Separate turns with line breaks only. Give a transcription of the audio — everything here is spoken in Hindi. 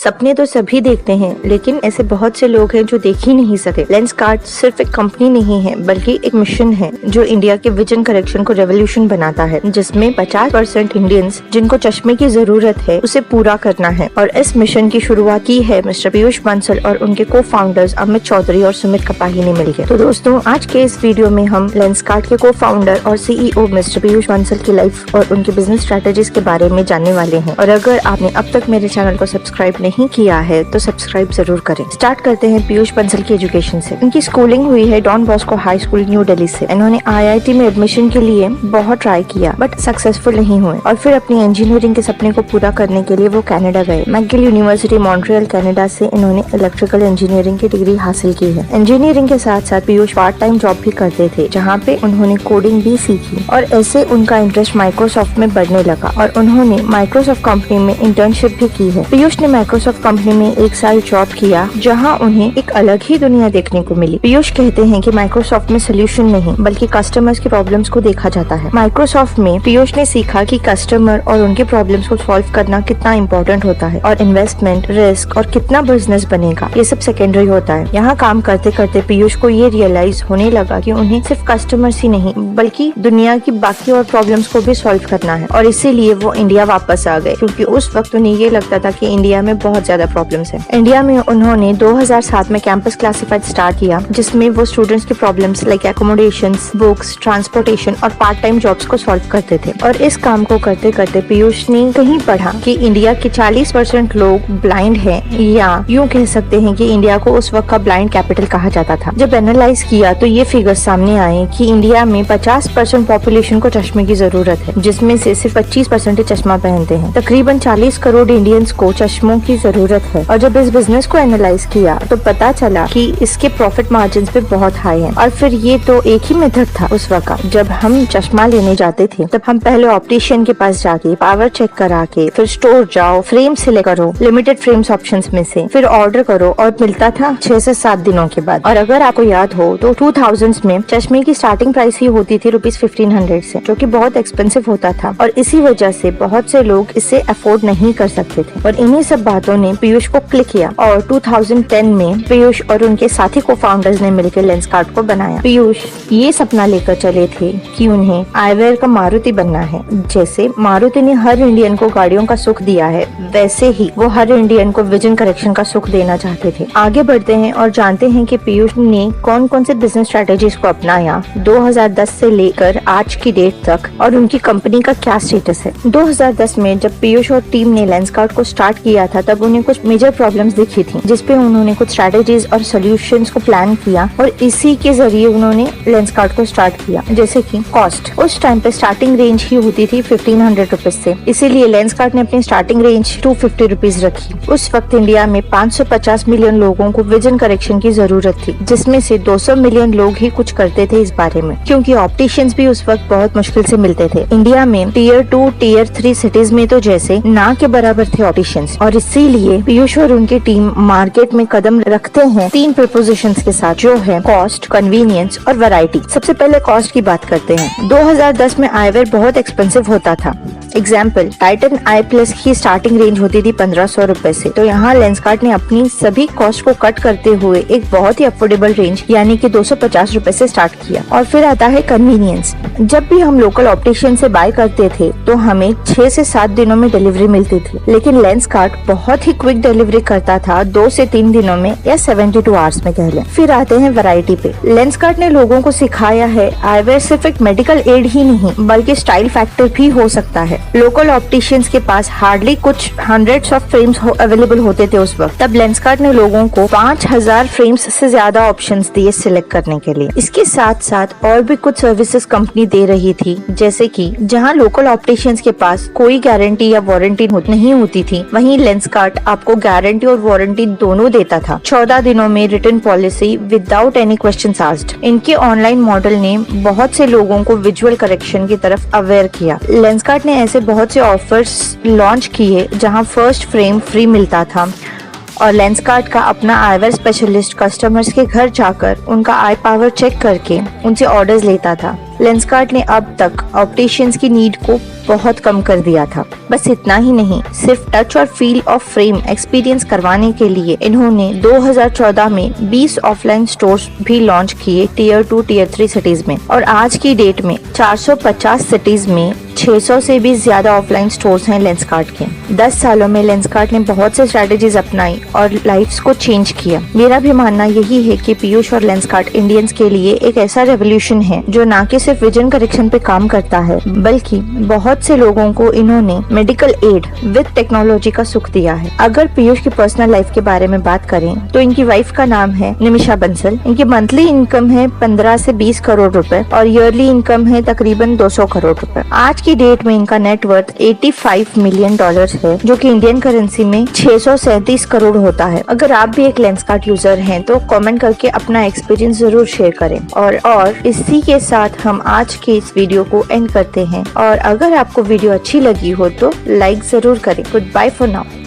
सपने तो सभी देखते हैं, लेकिन ऐसे बहुत से लोग हैं जो देख ही नहीं सके। लेंसकार्ट सिर्फ एक कंपनी नहीं है, बल्कि एक मिशन है जो इंडिया के विजन करेक्शन को रेवोल्यूशन बनाता है, जिसमें 50% इंडियंस जिनको चश्मे की जरूरत है उसे पूरा करना है। और इस मिशन की शुरुआत की है मिस्टर पीयूष बंसल और उनके को फाउंडर्स अमित चौधरी और सुमित कपाही ने मिलकर। तो दोस्तों, आज के इस वीडियो में हम लेंसकार्ट के को फाउंडर और सीईओ मिस्टर पीयूष बंसल की लाइफ और उनके बिजनेस स्ट्रेटेजीज के बारे में जानने वाले हैं। और अगर आपने अब तक मेरे चैनल को सब्सक्राइब नहीं किया है तो सब्सक्राइब जरूर करें। स्टार्ट करते हैं पीयूष बंसल की एजुकेशन से। इनकी स्कूलिंग हुई है Don Bosco high school New Delhi से। इन्होंने आईआईटी में एडमिशन के लिए बहुत ट्राई किया बट सक्सेसफुल नहीं हुए और फिर अपनी इंजीनियरिंग के सपने को पूरा करने के लिए वो कनाडा गए। मैकगिल यूनिवर्सिटी मॉन्ट्रियल कनाडा से इन्होंने इलेक्ट्रिकल इंजीनियरिंग की डिग्री हासिल की है। इंजीनियरिंग के साथ साथ पीयूष पार्ट टाइम जॉब भी करते थे, जहाँ पे उन्होंने कोडिंग भी सीखी और ऐसे उनका इंटरेस्ट माइक्रोसॉफ्ट में बढ़ने लगा और उन्होंने माइक्रोसॉफ्ट कंपनी में इंटर्नशिप भी की है। पीयूष ने माइक्रोसॉफ्ट कंपनी में 1 साल जॉब किया, जहां उन्हें एक अलग ही दुनिया देखने को मिली। पीयूष कहते हैं कि माइक्रोसॉफ्ट में सोल्यूशन नहीं बल्कि कस्टमर्स की प्रॉब्लम्स को देखा जाता है। माइक्रोसॉफ्ट में पीयूष ने सीखा कि कस्टमर और उनके प्रॉब्लम्स को सॉल्व करना कितना इम्पोर्टेंट होता है और इन्वेस्टमेंट, रिस्क और कितना बिजनेस बनेगा ये सब सेकेंडरी होता है। यहाँ काम करते करते पीयूष को ये रियलाइज होने लगा कि उन्हें सिर्फ कस्टमर्स ही नहीं बल्कि दुनिया की बाकी और प्रॉब्लम्स को भी सॉल्व करना है। और इसीलिए वो इंडिया वापस आ गए, क्योंकि उस वक्त उन्हें ये लगता था कि इंडिया में बहुत ज्यादा प्रॉब्लम्स है। इंडिया में उन्होंने 2007 में कैंपस क्लासिफाइड स्टार्ट किया, जिसमें वो स्टूडेंट्स की problems like accommodations, books, transportation और पार्ट टाइम जॉब्स को सॉल्व करते थे। और इस काम को करते करते पीयूष ने कहीं पढ़ा कि इंडिया के 40% लोग ब्लाइंड हैं, या यूँ कह सकते हैं कि इंडिया को उस वक्त का ब्लाइंड कैपिटल कहा जाता था। जब एनालाइज किया तो ये फिगर सामने आए कि इंडिया में 50% पॉपुलेशन को चश्मे की जरूरत है, जिसमें से सिर्फ 25% चश्मा पहनते हैं। तकरीबन 40 करोड़ इंडियंस को चश्मों की जरूरत है। और जब इस बिजनेस को एनालाइज किया तो पता चला कि इसके प्रॉफिट मार्जिन भी बहुत हाई हैं। और फिर ये तो एक ही मेथड था उस वक्त। जब हम चश्मा लेने जाते थे तब हम पहले ऑप्टिशियन के पास जाके पावर चेक करा के फिर स्टोर जाओ, फ्रेम सिलेक्ट करो लिमिटेड फ्रेम्स ऑप्शंस में से, फिर ऑर्डर करो और मिलता था 6 से 7 दिनों के बाद। और अगर आपको याद हो तो 2000s में चश्मे की स्टार्टिंग प्राइस ही होती थी ₹1500 से, जो कि बहुत एक्सपेंसिव होता था और इसी वजह से बहुत से लोग इसे अफोर्ड नहीं कर सकते थे। और इन्हीं सब बातों ने पीयूष को क्लिक किया और 2010 में पीयूष और उनके साथी को फाउंडर्स ने मिलकर लेंसकार्ट को बनाया। पीयूष ये सपना लेकर चले थे कि उन्हें आईवेयर का मारुति बनना है। जैसे मारुति ने हर इंडियन को गाड़ियों का सुख दिया है, वैसे ही वो हर इंडियन को विजन करेक्शन का सुख देना चाहते थे। आगे बढ़ते हैं और जानते हैं कि पीयूष ने कौन कौन से बिजनेस स्ट्रेटेजीज को अपनाया 2010 से लेकर आज की डेट तक और उनकी कंपनी का क्या स्टेटस है। 2010 में जब पीयूष और टीम ने लेंसकार्ट को स्टार्ट किया था तब उन्हें कुछ मेजर प्रॉब्लम्स दिखी थी, जिसपे उन्होंने कुछ स्ट्रेटेजीज और सॉल्यूशंस को प्लान किया और इसी के जरिए उन्होंने लेंसकार्ट को स्टार्ट किया। जैसे कि कॉस्ट, उस टाइम पे स्टार्टिंग रेंज ही होती थी 1500 रुपीज से, इसीलिए लेंसकार्ट ने अपनी स्टार्टिंग रेंज 250 रुपीज रखी। उस वक्त इंडिया में 550 मिलियन लोगों को विजन करेक्शन की जरूरत थी, जिसमें से 200 मिलियन लोग ही कुछ करते थे इस बारे में, क्योंकि ऑप्टिशियंस भी उस वक्त बहुत मुश्किल से मिलते थे। इंडिया में टियर 2, टियर 3 सिटीज में तो जैसे ना के बराबर थे ऑप्टिशियंस। और इसीलिए पीयूष और उनकी टीम मार्केट में कदम रखते हैं 3 प्रपोजिशंस के साथ, जो है कॉस्ट, कन्वीनियंस और वैरायटी। सबसे पहले कॉस्ट की बात करते हैं। 2010 में आईवेयर बहुत एक्सपेंसिव होता था। एग्जाम्पल, टाइटन आई प्लस की स्टार्टिंग रेंज होती थी 1500 रुपए से। तो यहाँ लेंसकार्ट ने अपनी सभी कॉस्ट को कट करते हुए एक बहुत ही अफोर्डेबल रेंज यानी कि 250 रुपए से स्टार्ट किया। और फिर आता है कन्वीनियंस। जब भी हम लोकल ऑप्टिशियन से बाय करते थे तो हमें 6 से 7 दिनों में डिलीवरी मिलती थी, लेकिन लेंसकार्ट बहुत ही क्विक डिलीवरी करता था 2 से 3 दिनों में या 72 आवर्स में कह लें। फिर आते हैं वैरायटी पे। लेंसकार्ट ने लोगों को सिखाया है आईवेयर सिर्फ एक मेडिकल एड ही नहीं बल्कि स्टाइल फैक्टर भी हो सकता है। लोकल ऑप्टिशियंस के पास हार्डली कुछ हंड्रेड्स ऑफ फ्रेम्स अवेलेबल होते थे उस वक्त। तब लेंसकार्ट ने लोगों को 5000 फ्रेम्स से ज्यादा ऑप्शंस दिए सिलेक्ट करने के लिए। इसके साथ साथ और भी कुछ सर्विसेज कंपनी दे रही थी, जैसे कि जहां लोकल ऑप्टिशियंस के पास कोई गारंटी या वारंटी नहीं होती थी, वहीं लेंसकार्ट आपको गारंटी और वारंटी दोनों देता था। 14 दिनों में return policy without any questions asked. इनके ऑनलाइन मॉडल ने बहुत से लोगों को विजुअल करेक्शन की तरफ अवेयर किया। लेंसकार्ट ने ऐसे बहुत से ऑफर्स लॉन्च किए जहां फर्स्ट फ्रेम फ्री मिलता था और लेंसकार्ट का अपना आईवेयर स्पेशलिस्ट कस्टमर्स के घर जाकर उनका आई पावर चेक करके उनसे ऑर्डर्स लेता था। लेंसकार्ट ने अब तक ऑप्टिशियंस की नीड को बहुत कम कर दिया था। बस इतना ही नहीं, सिर्फ टच और फील ऑफ फ्रेम एक्सपीरियंस करवाने के लिए इन्होंने 2014 में 20 ऑफलाइन स्टोर्स भी लॉन्च किए टियर 2 टियर 3 सिटीज में, और आज की डेट में 450 सिटीज में 600 से भी ज्यादा ऑफलाइन स्टोर्स हैं लेंसकार्ट के। 10 सालों में लेंसकार्ट ने बहुत से स्ट्रेटेजीज अपनाई और लाइफ्स को चेंज किया। मेरा भी मानना यही है कि पीयूष और लेंसकार्ट इंडियंस के लिए एक ऐसा रेवोल्यूशन है जो न कि सिर्फ विजन करेक्शन पे काम करता है, बल्कि बहुत से लोगों को इन्होंने मेडिकल एड विद टेक्नोलॉजी का सुख दिया है। अगर पीयूष की पर्सनल लाइफ के बारे में बात करें तो इनकी वाइफ का नाम है निमिषा बंसल। इनकी मंथली इनकम है 15 से 20 करोड़ रुपए और ईयरली इनकम है तकरीबन 200 करोड़ रुपए। आज की डेट में इनका नेटवर्थ $85 मिलियन है, जो कि इंडियन करेंसी में 637 करोड़ होता है। अगर आप भी एक लेंसकार्ट यूजर हैं तो कमेंट करके अपना एक्सपीरियंस जरूर शेयर करें। और इसी के साथ हम आज के इस वीडियो को एंड करते हैं। और अगर आपको वीडियो अच्छी लगी हो तो लाइक जरूर करें। Good bye for now.